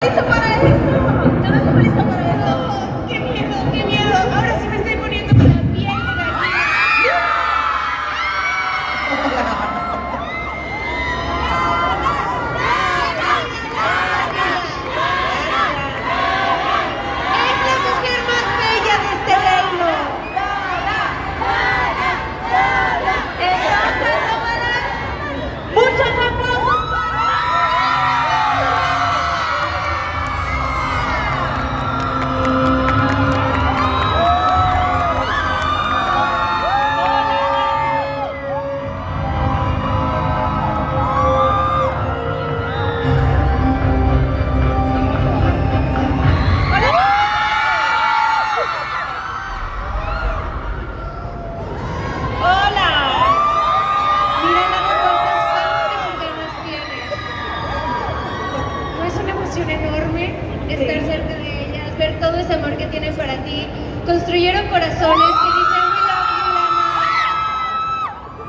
listo para eso. No estoy listo para eso. Qué miedo, qué miedo. Ahora sí me estoy poniendo con la piel de gallina. Es la mujer más bella de este reino. Entonces, Lana, muchos aplausos para... Enorme estar cerca de ellas, ver todo ese amor que tienen para ti. Construyeron corazones que dicen we love you, Lana.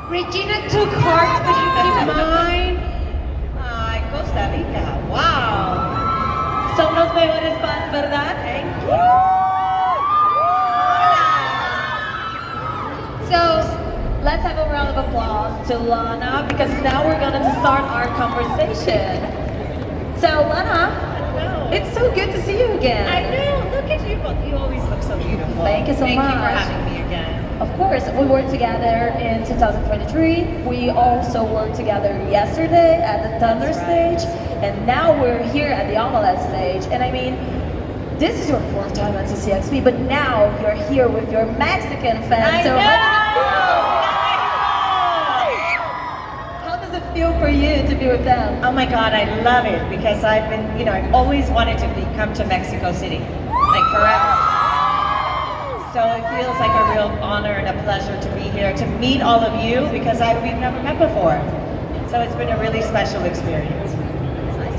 Regina took heart, but you keep mine. Ay, Costa Rica, wow. Son los mejores fans, ¿verdad? Thank you. So Let's have a round of applause to Lana because now we're going to start our conversation. So Lana, it's so good to see you again. I know. Look at you both. You always look so beautiful. Thank you so Thank much. you for having me again. Of course, we worked together in 2023. We also worked together yesterday at the Thunder stage, and now we're here at the Omelette stage. And I mean, this is your fourth time at CCXP, but now you're here with your Mexican fans. I know. How does it feel for you to be with them? Oh my God, I love it because I've been, I've always wanted to come to Mexico City, like forever. So it feels like a real honor and a pleasure to be here, to meet all of you because we've never met before. So it's been a really special experience.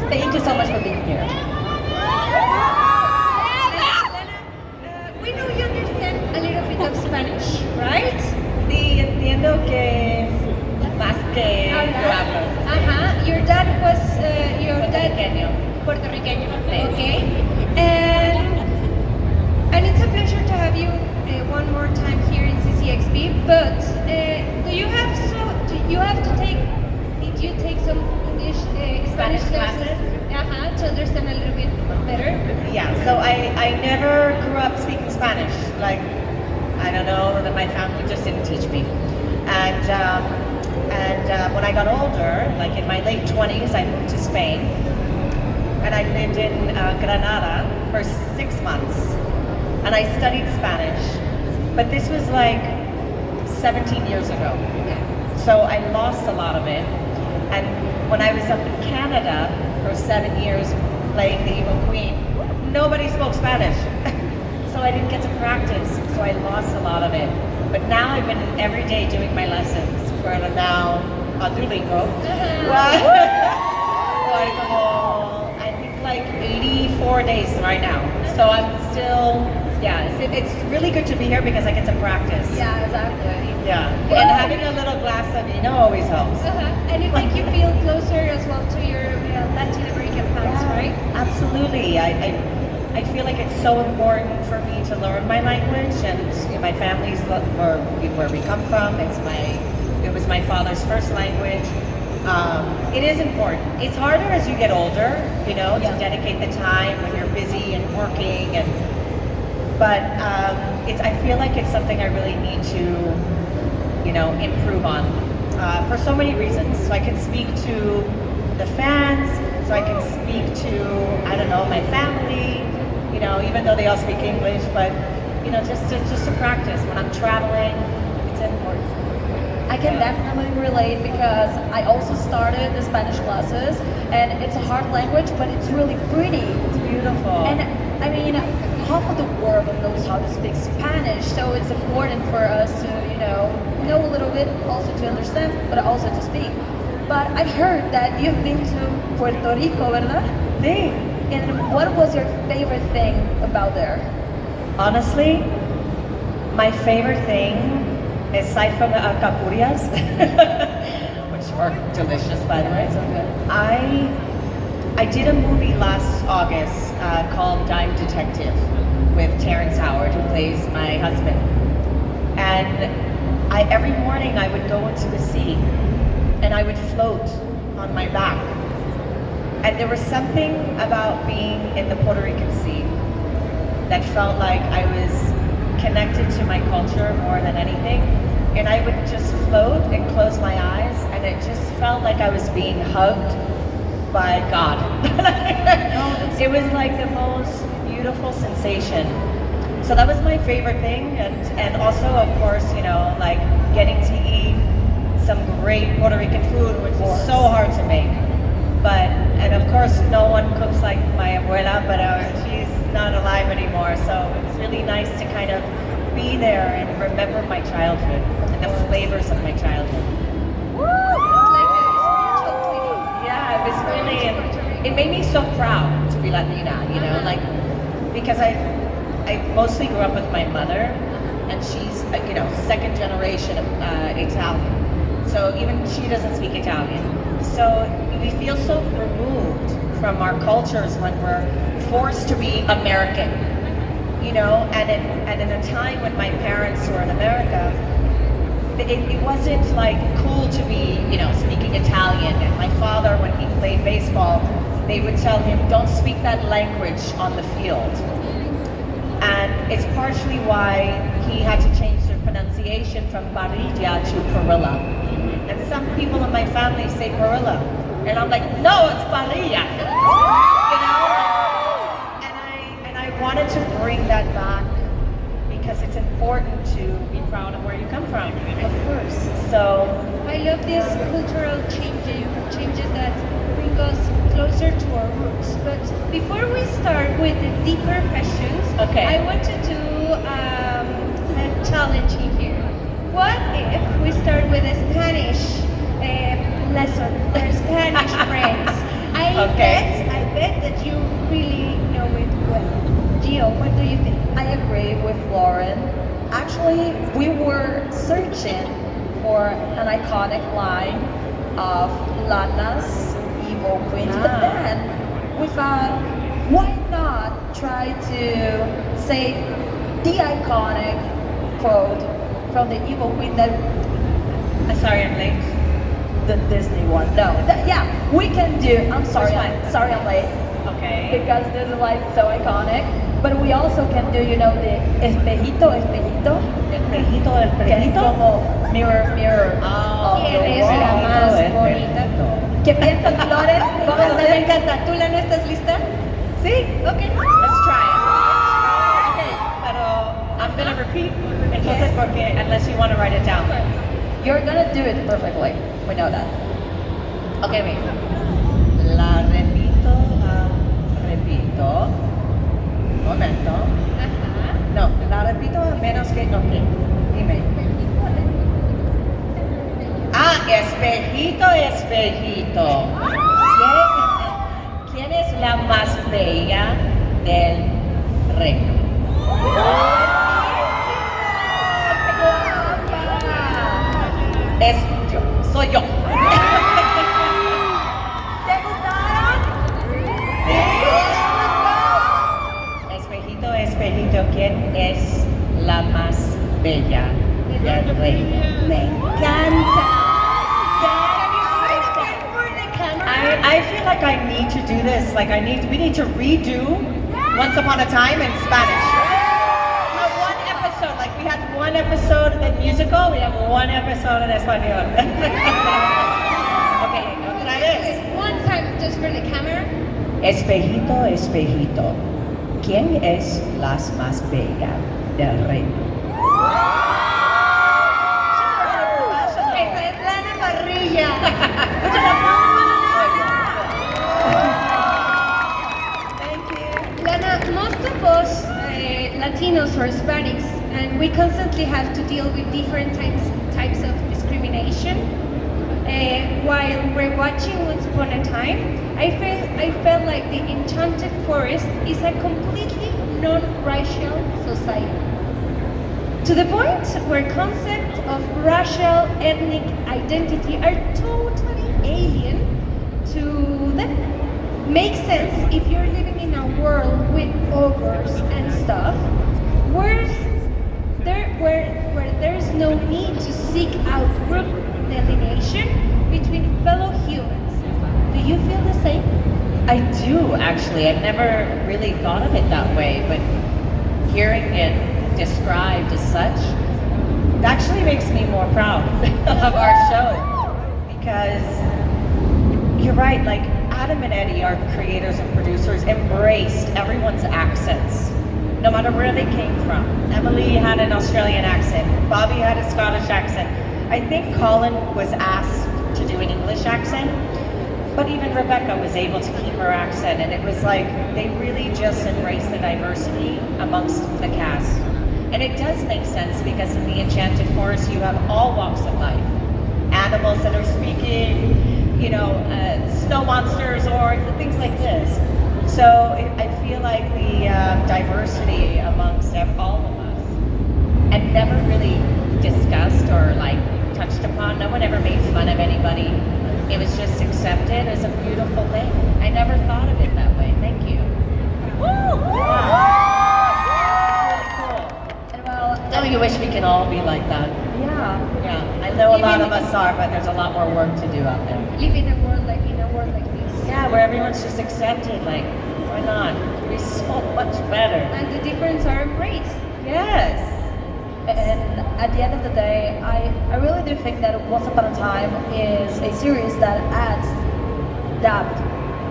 Thank you so much for being here. we know you understand a little bit of Spanish, right? Sí, entiendo que más que yo hablo. Your dad was Puertorriqueño. Puertorriqueño. Okay. And it's a pleasure to have you one more time here in CCXP. But do you have to take? Did you take some English Spanish classes? To understand a little bit better. Yeah, so I never grew up speaking Spanish. Like, I don't know, that my family just didn't teach me. And when I got older, like in my late 20s, I moved to Spain. And I lived in Granada for 6 months. And I studied Spanish. But this was like 17 years ago. So I lost a lot of it. And when I was up in Canada for 7 years playing the Evil Queen, nobody spoke Spanish. So I didn't get to practice, so I lost a lot of it. But now I've been every day doing my lessons for now on Duolingo. I think like 84 days right now. So I'm still, it's really good to be here because I get to practice. Yeah, exactly. Yeah, and having a little glass of vino always helps. And it makes you feel closer as well to your Latin American fans, right? Absolutely. I feel like it's so important for me to learn my language, and my family's where we come from. It was my father's first language. It is important. It's harder as you get older, to dedicate the time when you're busy and working, but I feel like it's something I really need to, improve on for so many reasons. So I can speak to the fans, so I can speak to, my family, even though they all speak English, but, just to practice when I'm traveling, it's important. I can definitely relate because I also started the Spanish classes, and it's a hard language, but it's really pretty. It's beautiful. And I mean, half of the world knows how to speak Spanish, so it's important for us to, know a little bit, also to understand, but also to speak. But I've heard that you've been to Puerto Rico, ¿verdad? Sí. And what was your favorite thing about there? Honestly, my favorite thing, aside from the alcapurrias, which are delicious by the way, So good. I did a movie last August called Dime Detective with Terrence Howard, who plays my husband. And every morning I would go into the sea and I would float on my back. And there was something about being in the Puerto Rican Sea that felt like I was connected to my culture more than anything. And I would just float and close my eyes, and it just felt like I was being hugged by God. It was like the most beautiful sensation. So that was my favorite thing, and also, of course, you know, like getting to eat some great Puerto Rican food, which is so hard to make. But, and of course, no one cooks like my abuela, but she's not alive anymore. So it was really nice to kind of be there and remember my childhood and the flavors of my childhood. Yeah, it was really, it made me so proud to be Latina, you know, like, because I mostly grew up with my mother, and she's, you know, second generation Italian. So even she doesn't speak Italian. So we feel so removed from our cultures when we're forced to be American, you know, and in a time when my parents were in America, it wasn't like cool to be, you know, speaking Italian. And my father, when he played baseball, they would tell him, don't speak that language on the field. And it's partially why he had to change their pronunciation from parrilla to parrilla. And some people in my family say parrilla. And I'm like, no, it's parrilla. You know? And I wanted to bring that back because it's important to be proud of where you come from. Of course. So I love these cultural changes that bring us closer to our roots. But before we start with the deeper questions, okay. I want to do a challenge in here. What if we start with a Spanish lesson for Spanish friends? I bet that you really know it well. Gio, what do you think? I agree with Lauren. Actually, we were searching for an iconic line of Lana's Evil Queen, but then we thought, why not try to say the iconic quote from the Evil Queen that... Sorry, I'm late. The Disney one. No. Yeah, we can do... I'm sorry, Which one? I'm late. Okay. Because this is like so iconic. But we also can do, you know, the espejito. Espejito, Que es como mirror. Oh, ¿Quién es la más bonita? ¿Qué piensas, Lauren? Vamos a Me hacer... encanta. ¿Tú, Lana, estás lista? Sí. Okay. Let's try it. Okay. Pero I'm gonna repeat. Entonces, porque unless you want to write it down. You're gonna do it perfectly. We know that. Okay, wait. La repito. Momento. Ajá. No, la repito a menos que... Ok, dime. Espejito, espejito. ¿Quién es la más bella del reino? Es yo, soy yo. ¿Te gustaron? Espejito, espejito, ¿quién es la más bella del reino? Me encanta. I feel like I need to do this. Like we need to redo Once Upon a Time in Spanish. One episode, like we had one episode in musical, we have one episode in español. Okay, otra vez. One time just for the camera. Espejito, espejito, ¿quién es la más bella del reino? Esa es Lana Parrilla. Lana, most of us Latinos or Hispanics, and we constantly have to deal with different types of discrimination. While we're watching Once Upon a Time, I felt like the Enchanted Forest is a completely non-racial society. To the point where concepts of racial ethnic identity are totally alien to them. makes sense if you're living in a world with ogres and stuff, where there's no need to seek out group delineation between fellow humans. Do you feel the same? I do, actually. I've never really thought of it that way, but hearing it described as such actually makes me more proud of our show. Because you're right, like Adam and Eddie, our creators and producers, embraced everyone's accents, no matter where they came from. Emily had an Australian accent, Bobby had a Scottish accent. I think Colin was asked to do an English accent, but even Rebecca was able to keep her accent, and it was like they really just embraced the diversity amongst the cast. And it does make sense because in the Enchanted Forest you have all walks of life. Animals that are speaking, snow monsters or things like this. So I feel like the diversity amongst all of us, and never really discussed or like touched upon. No one ever made fun of anybody. It was just accepted as a beautiful thing. I never thought of it that way. Thank you. Woo! Yeah. It's really cool. And well, Don't you wish we could all be like that? yeah. Yeah. I know a lot of us are, but there's a lot more work to do out there. Live in a world like this. Yeah, where everyone's just accepted. Like, why not? It'd be so much better. And the difference are embraced. Yes. And at the end of the day, I really do think that Once Upon a Time is a series that adds depth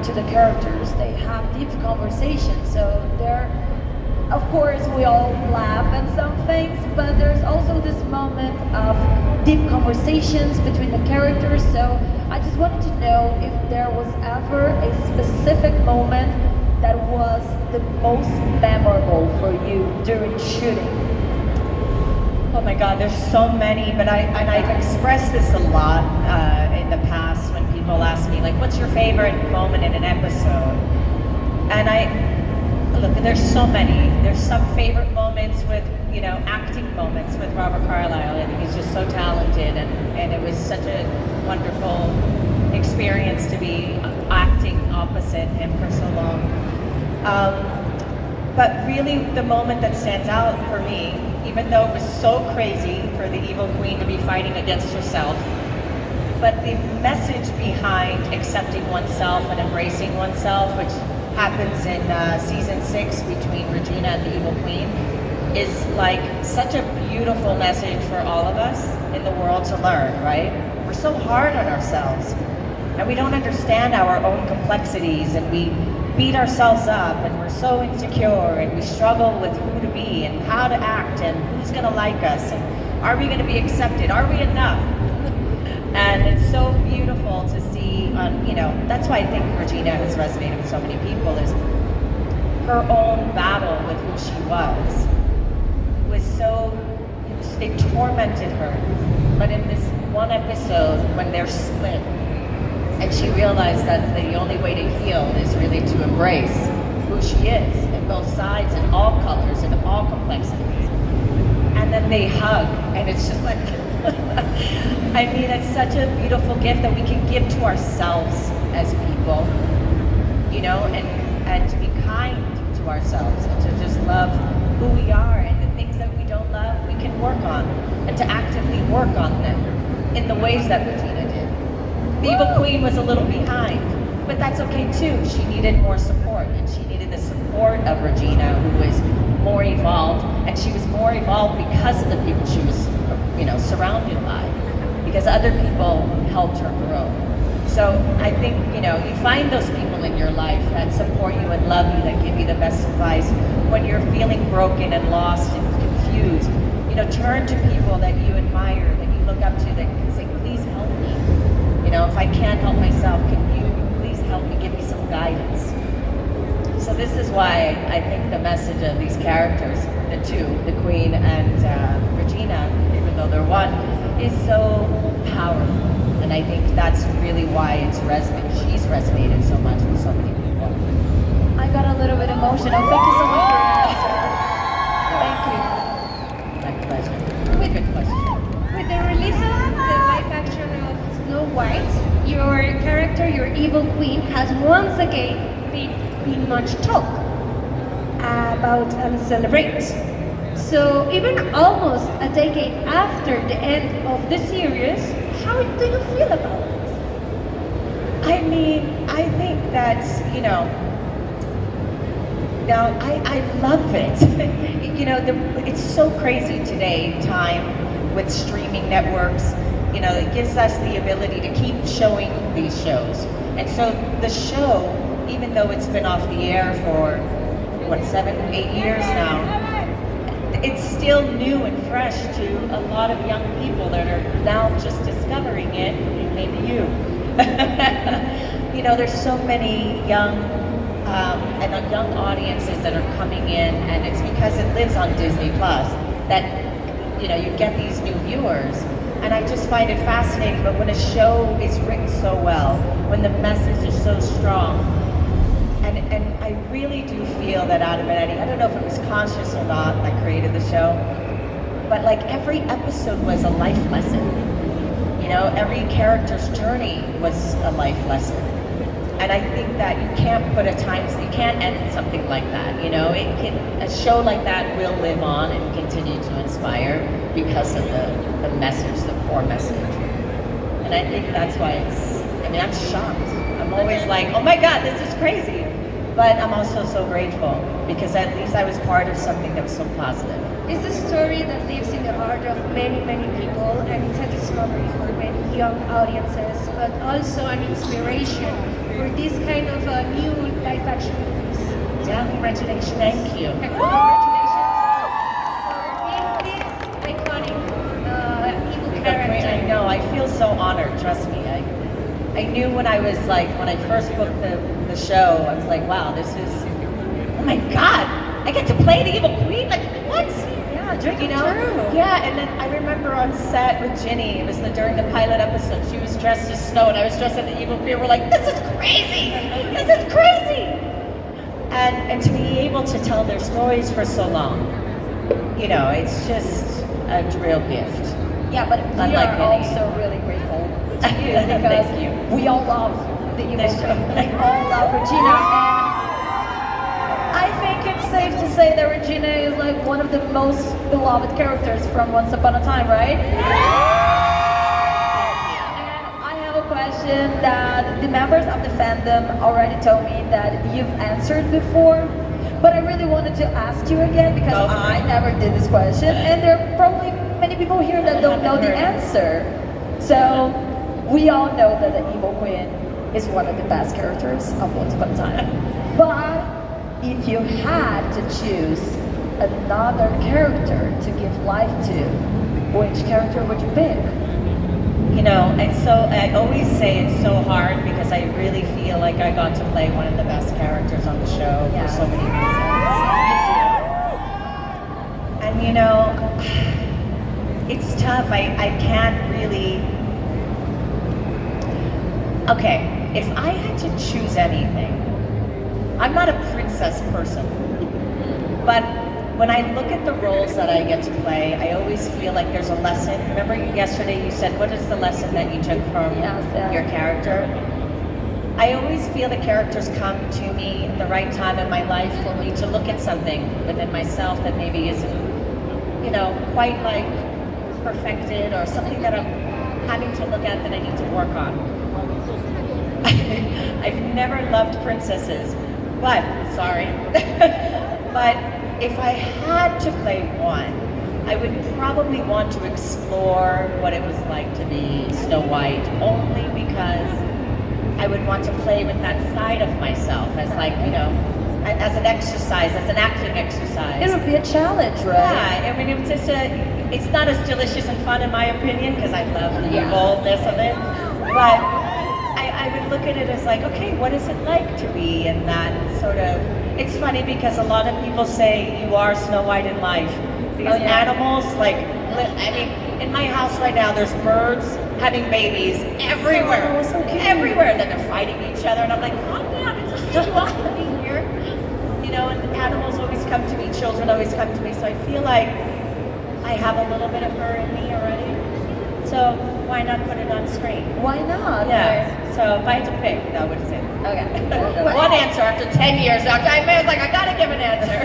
to the characters. They have deep conversations, so they're, of course, we all laugh at some things, but there's also this moment of deep conversations between the characters. So I just wanted to know if there was ever a specific moment that was the most memorable for you during shooting. Oh my God, there's so many, but I've expressed this a lot in the past when people ask me, like, what's your favorite moment in an episode? And look, there's so many. There's some favorite moments with, acting moments with Robert Carlyle. I think he's just so talented, and it was such a wonderful experience to be acting opposite him for so long. But really, the moment that stands out for me, even though it was so crazy for the evil queen to be fighting against herself, but the message behind accepting oneself and embracing oneself, which happens in season 6 between Regina and the evil queen, is like such a beautiful message for all of us in the world to learn, right? We're so hard on ourselves, and we don't understand our own complexities, and we beat ourselves up, and we're so insecure, and we struggle with who to be and how to act and who's gonna like us, and are we gonna be accepted? Are we enough? And it's so beautiful to see, that's why I think Regina has resonated with so many people, is her own battle with who she was it tormented her. But in this one episode, when they're split, and she realized that the only way to heal is really to embrace who she is in both sides and all colors and all complexities. And then they hug, and it's just like, I mean, it's such a beautiful gift that we can give to ourselves as people, and to be kind to ourselves and to just love who we are, and the things that we don't love, we can work on, and to actively work on them in the ways that Regina did. The evil queen was a little behind, but that's okay too. She needed more support, and she needed the support of Regina, who was more evolved, and she was more evolved because of the people she was, surrounded by, because other people helped her grow. So I think, you find those people in your life that support you and love you, that give you the best advice when you're feeling broken and lost and confused. Turn to people that you admire, that you look up to, that can say, please help me. If I can't help myself, can you please help me, give me some guidance? So this is why I think the message of these characters, the two, the Queen and Regina, even though they're one, is so powerful. And I think that's really why she's resonated so much with so many people. I got a little bit emotional. Thank you so much for your answer. Thank you. My pleasure. Good question. With the release of the live action of Snow White, your character, your evil Evil Queen has once again been much talk about and celebrate. So even almost a decade after the end of the series, how do you feel about this? I mean, I think that's, now I love it. It's so crazy today, time with streaming networks. It gives us the ability to keep showing these shows. And so the show, even though it's been off the air for, 7, 8 years now, it's still new and fresh to a lot of young people that are now just discovering it, maybe you. There's so many young audiences that are coming in, and it's because it lives on Disney Plus that you get these new viewers. And I just find it fascinating. But when a show is written so well, when the message is so strong, and I really do feel that Adam and Eddie, I don't know if it was conscious or not, that created the show, but like every episode was a life lesson. Every character's journey was a life lesson. And I think that you can't end something like that. A show like that will live on and continue to inspire because of the message, the core message. And I think that's why I'm shocked. I'm always like, oh my God, this is crazy. But I'm also so grateful because at least I was part of something that was so positive. It's a story that lives in the heart of many, many people, and it's a discovery for many young audiences, but also an inspiration for this kind of new live-action movies. Yeah. Congratulations. Thank you. And congratulations for being this iconic evil character. I know. I feel so honored. Trust me. I knew when I first booked the show, I was like, wow, this is, oh my God, I get to play the evil queen? Like, what? Yeah, True. Yeah, and then I remember on set with Ginny, it was during the pilot episode, she was dressed as Snow and I was dressed as the evil queen. We're like, this is crazy! This is crazy! And to be able to tell their stories for so long, it's just a real gift. Yeah, but we Unlike are many. also really grateful to you Thank because you. we all love the evil Nice queen. job. We all love Regina, and I think it's safe to say that Regina is like one of the most beloved characters from Once Upon a Time, right? And I have a question that the members of the fandom already told me that you've answered before, but I really wanted to ask you again because I never did this question, and there are probably many people here that don't know the answer. So we all know that the Evil Queen is one of the best characters of Once Upon a Time. But if you had to choose another character to give life to, which character would you pick? I always say it's so hard because I really feel like I got to play one of the best characters on the show for so many reasons. And it's tough. I can't really. Okay, if I had to choose anything, I'm not a princess person, but when I look at the roles that I get to play, I always feel like there's a lesson. Remember yesterday you said, what is the lesson that you took from your character? I always feel the characters come to me at the right time in my life for me to look at something within myself that maybe isn't, quite like perfected, or something that I'm having to look at that I need to work on. I've never loved princesses, but if I had to play one, I would probably want to explore what it was like to be Snow White, only because I would want to play with that side of myself as as an exercise, as an acting exercise. It would be a challenge, right? Yeah, I mean, it's not as delicious and fun in my opinion, because I love the evilness of it, but I would look at it as like, okay, what is it like to be in that sort of, it's funny because a lot of people say you are Snow White in life, because animals, in my house right now, there's birds having babies everywhere, everywhere, that they're fighting each other, and I'm like, calm down, it's just you all to be here, and animals always come to me, children always come to me, so I feel like I have a little bit of her in me already. So So why not put it on screen? Why not? Yeah. So if I had to pick, that would say. Okay. One answer after 10 years. After I was like, I gotta give an answer.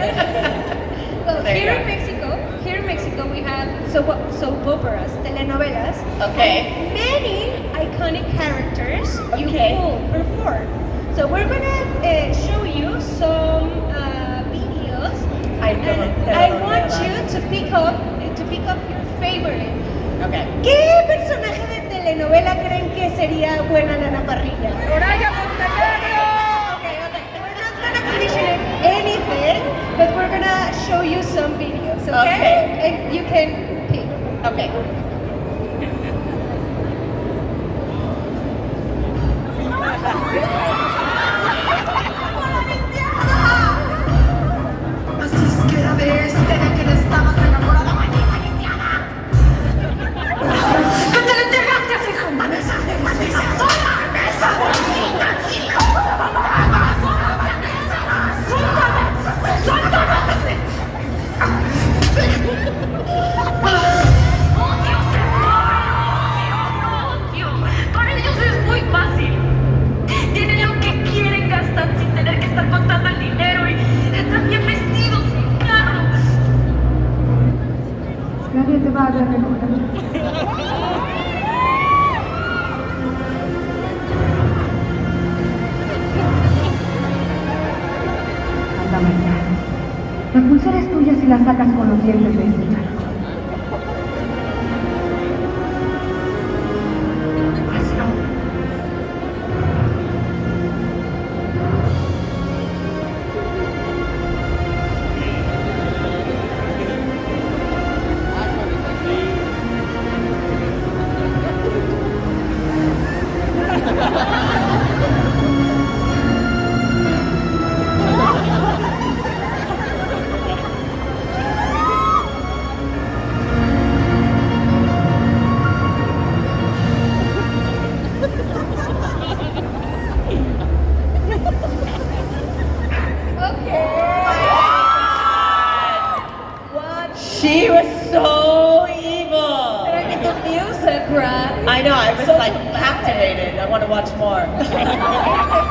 Well, There you here go. in Mexico, we have soap operas, telenovelas. Okay. And many iconic characters you Okay. will perform. So we're gonna show you some videos. I don't And know. I want you to pick up your favorite. Okay. ¿Qué personaje de telenovela creen que sería buena en la parrilla? Soraya Montenegro. Okay. We're not gonna condition it anything, but we're gonna show you some videos, okay? Okay. And you can pick. Okay. Así que era de este de quien estabas enamorada, maldita cristiana. ¿Dónde le entregaste a su hija? ¡Vanessa! ¡Vanessa! ¡Vanessa! Para ellos es muy fácil. Tienen lo que quieren gastar sin tener que estar contando el dinero y están bien vestidos y carros. Nadie te va a ver mejor. Anda, María. La pulsera es tuya si la sacas con los dientes de este charco. Hazlo. What? She was so evil. And the music, right? I know, I was So like dramatic. captivated. I want to watch more. The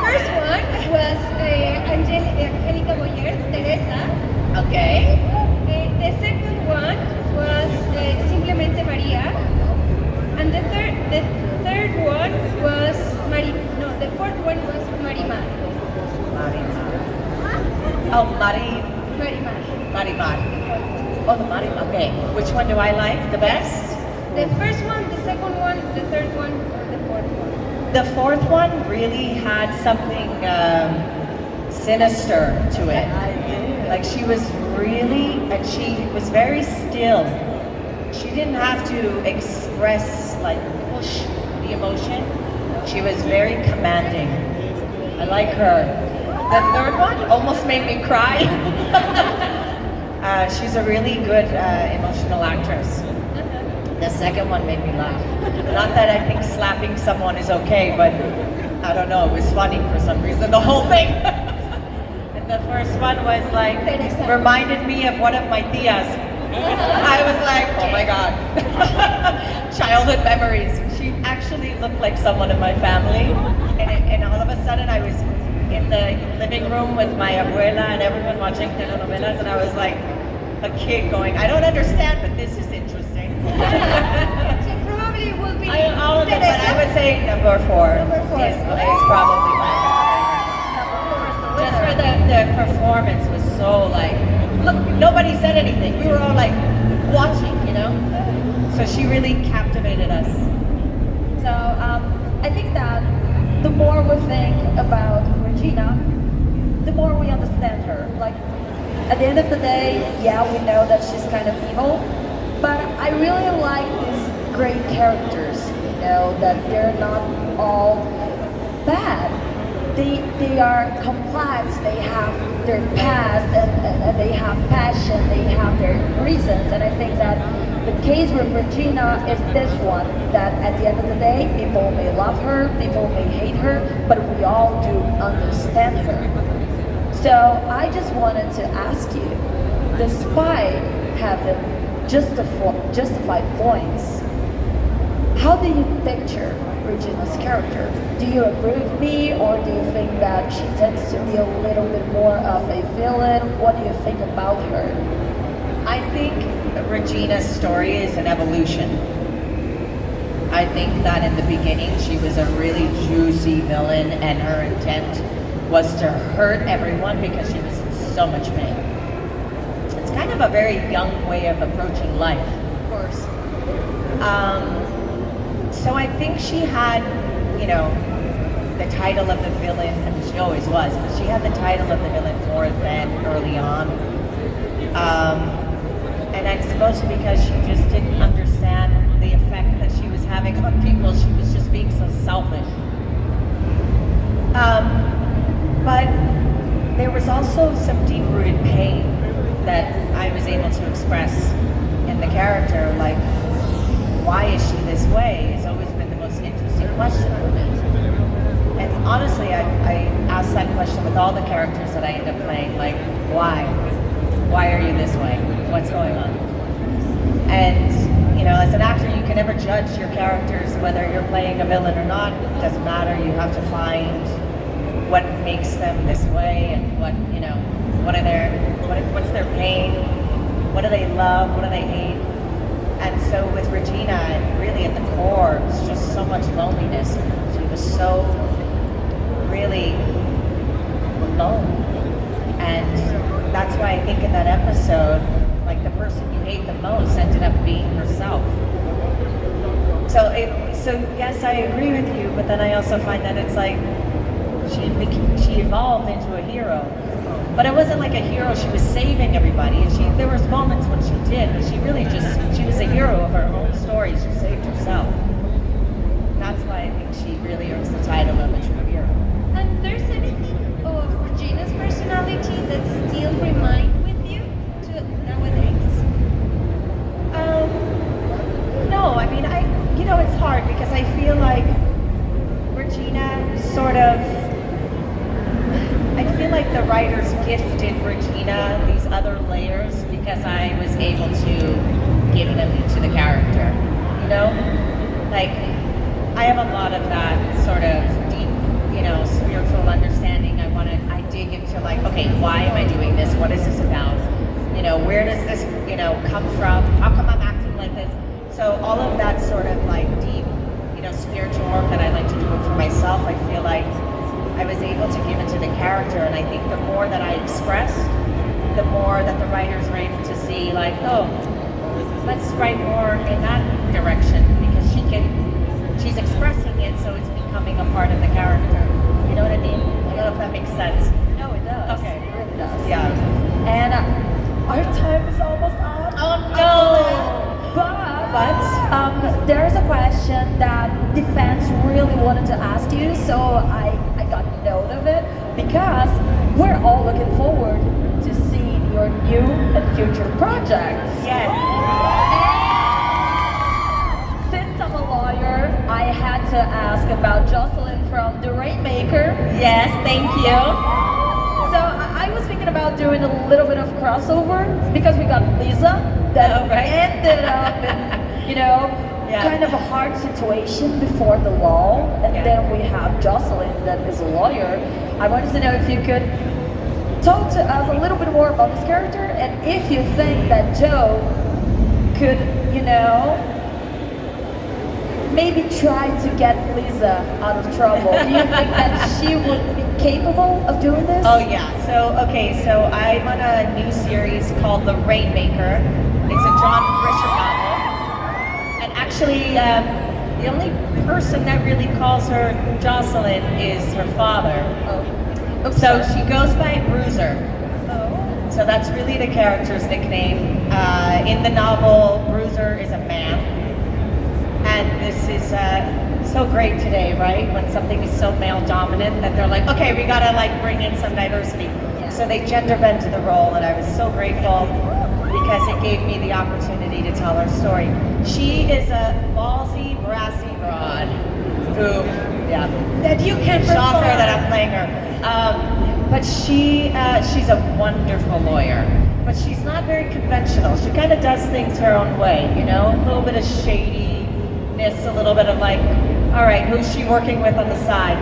first one was Angélica Boyer, Teresa. Okay. The second one was Simplemente María. And the third one was the fourth one was Marimar. Oh, Mari. Marimar. Marimar. Oh, the Marimar. Okay. Which one do I like the best? The first one, the second one, the third one, or the fourth one. The fourth one really had something sinister to it. Like she was really, and she was very still. She didn't have to express, like push the emotion. She was very commanding. I like her. The third one almost made me cry. She's a really good emotional actress. The second one made me laugh. Not that I think slapping someone is okay, but I don't know, it was funny for some reason, the whole thing. And the first one was like, reminded me of one of my tias. I was like, oh my God. Childhood memories. She actually looked like someone in my family. And all of a sudden I was in the living room with my abuela and everyone watching telenovelas, and I was like a kid going, I don't understand, but this is interesting. So probably will be All of them, but I would say number four. Is probably my favorite. Just for the performance was so like, look, nobody said anything. We were all like watching, you know? So she really captivated us. So I think that the more we think about Regina, the more we understand her. Like at the end of the day, yeah, we know that she's kind of evil, but I really like these great characters. You know that they're not all bad. They are complex. They have their past and they have passion. They have their reasons, and I think that the case with Regina is this one, that at the end of the day, people may love her, people may hate her, but we all do understand her. So I just wanted to ask you, despite having justified points, how do you picture Regina's character? Do you agree with me, or do you think that she tends to be a little bit more of a villain? What do you think about her? I think Regina's story is an evolution. I think that in the beginning she was a really juicy villain and her intent was to hurt everyone because she was in so much pain. It's kind of a very young way of approaching life. Of course. So I think she had, you know, the title of the villain, I mean she always was, but she had the title of the villain more than early on. And I suppose because she just didn't understand the effect that she was having on people, she was just being so selfish. But there was also some deep-rooted pain that I was able to express in the character, like, why is she this way? Has always been the most interesting question for me. And honestly, I ask that question with all the characters that I end up playing, like, why? Why are you this way? What's going on? And, you know, as an actor, you can never judge your characters, whether you're playing a villain or not. It doesn't matter. You have to find what makes them this way and what, you know, what's their pain? What do they love? What do they hate? And so with Regina, really at the core, it was just so much loneliness. She was so really alone. And that's why I think in that episode, like the person you hate the most ended up being herself. So yes, I agree with you, but then I also find that it's like she evolved into a hero. But it wasn't like a hero, she was saving everybody. And there was moments when she did, but she was a hero of her own story. She saved herself. That's why I think she really earns the title of a true hero. And there's anything of Regina's personality that still remains with you to nowadays? No, I mean, it's hard because I feel like Regina I feel like the writers gifted Regina these other layers because I was able to give them to the character, you know? Like, I have a lot of that sort of deep, spiritual understanding. I dig into like, okay, why am I doing this? What is this about? Where does this, come from? How come I'm acting like this? So all of that sort of like deep, spiritual work that I like to do for myself, I feel like I was able to give it to the character, and I think the more that I expressed, the more that the writers were able to see, like, oh, let's write more in that direction, because she's expressing it, so it's becoming a part of the character. You know what I mean? I don't know if that makes sense. No, it does. Okay. It really does. Yeah. And our time is almost up. Oh no! But there's a question that the fans really wanted to ask you, so I got note of it, because we're all looking forward to seeing your new and future projects. Yes. And since I'm a lawyer, I had to ask about Jocelyn from The Rainmaker. Yes, thank you. So I was thinking about doing a little bit of crossover, because we got Lisa that ended up in, kind of a hard situation before the law, and then we have Jocelyn that is a lawyer. I wanted to know if you could talk to us a little bit more about this character, and if you think that Joe could, maybe try to get Lisa out of trouble. Do you think that she would be capable of doing this? Oh yeah. So I'm on a new series called The Rainmaker. It's a John Grisham novel. And actually, the only person that really calls her Jocelyn is her father. Oh. So she goes by Bruiser. Oh. So that's really the character's nickname. In the novel, Bruiser is a man. And this is so great today, right? When something is so male dominant that they're like, okay, we gotta bring in some diversity. Yeah. So they gender bent to the role, and I was so grateful because it gave me the opportunity to tell her story. She is a ballsy, brassy broad who, that you can shocker that I'm playing her. But she's a wonderful lawyer. But she's not very conventional. She kind of does things her own way, a little bit of shady miss a little bit of like, all right, who's she working with on the side?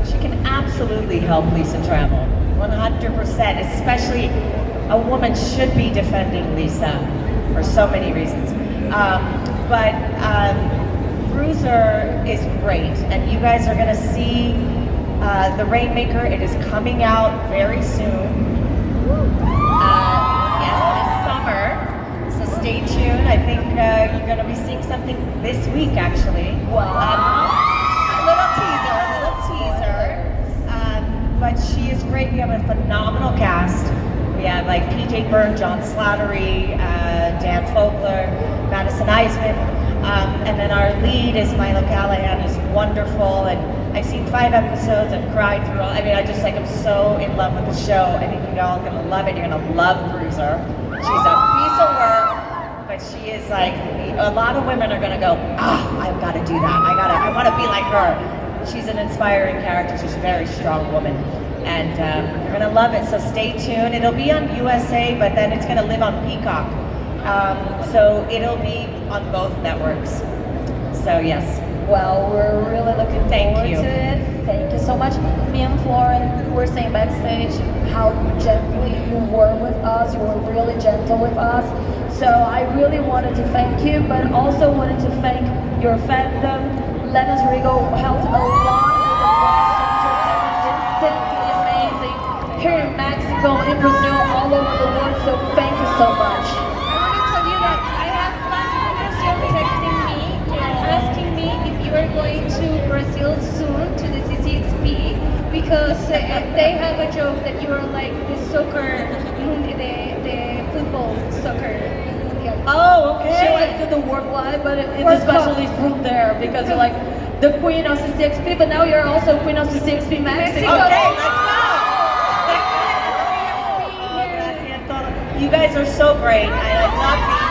She can absolutely help Lisa travel, 100%, especially a woman should be defending Lisa for so many reasons. But Bruiser is great, and you guys are gonna see The Rainmaker. It is coming out very soon. Yes, this summer. So stay tuned. I think you're gonna be seeing something this week, actually. Wow. A little teaser. But she is great. We have a phenomenal cast. We have like PJ Byrne, John Slattery, Dan Fogler, Madison Eisman, and then our lead is Milo Callahan, who's wonderful. And I've seen 5 episodes and cried through all. I mean, I just like I'm so in love with the show. I think you're all gonna love it. You're gonna love Bruiser. She's a piece of work, but she is like a lot of women are gonna go, I've got to do that. I want to be like her. She's an inspiring character. She's a very strong woman. And you're gonna love it, so stay tuned. It'll be on USA, but then it's gonna live on Peacock. So it'll be on both networks. So yes. Well, we're really looking forward to it. Thank you so much. Me and Florin were saying backstage how gently you were with us. You were really gentle with us. So I really wanted to thank you, but also wanted to thank your fandom. Lennox Rigo helped a lot with the questions. It's simply amazing. Here in Mexico, in Brazil, all over the world. So thank you so much. I want to tell you that I have fans in Brazil texting me and asking me if you are going to Brazil soon to the CCXP because they have a joke that you are like the soccer, the football soccer. Oh, okay. She Okay. went to the work life, but it's Work especially from there because you're like the queen of CCXP, but now you're also queen of CCXP Mexico. Okay, let's go. You guys are so great. I love